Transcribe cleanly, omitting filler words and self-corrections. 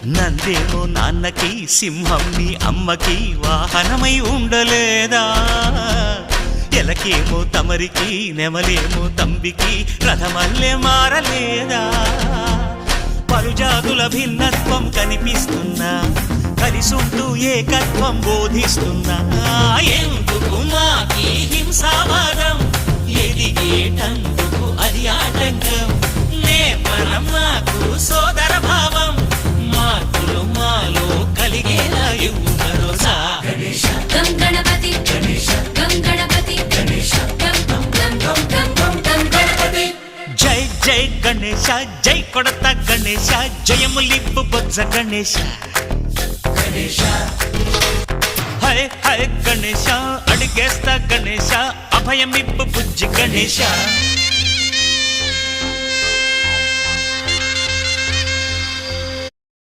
నందేమో నాన్నకి సింహం నీ అమ్మకి వాహనమై ఉండలేదా ఎలకేమో తమరికి నెమలేమో తంబికి రథమల్లే మారలేదా పలుజాతుల భిన్నత్వం కనిపిస్తున్నా కలిసుంటూ ఏకత్వం బోధిస్తున్నా ఎందుకు మాకి హింసావాదం ఎదిగేటందుకు అది ఆటంకం నేపరం మాకు సోదర భావం మార్పులు మాలో కలిగేలా ఇవ్వు భరోసా గం గణపతి గం గణపతి గం గణపతి జై జై గణేశ జై కొడత గణేశ జయములిప్పు బొజ్జ గణేశ హై హై గణేశ అడిగేస్తా గణేశ అభయమిప్పు బుజ్జి గణేశ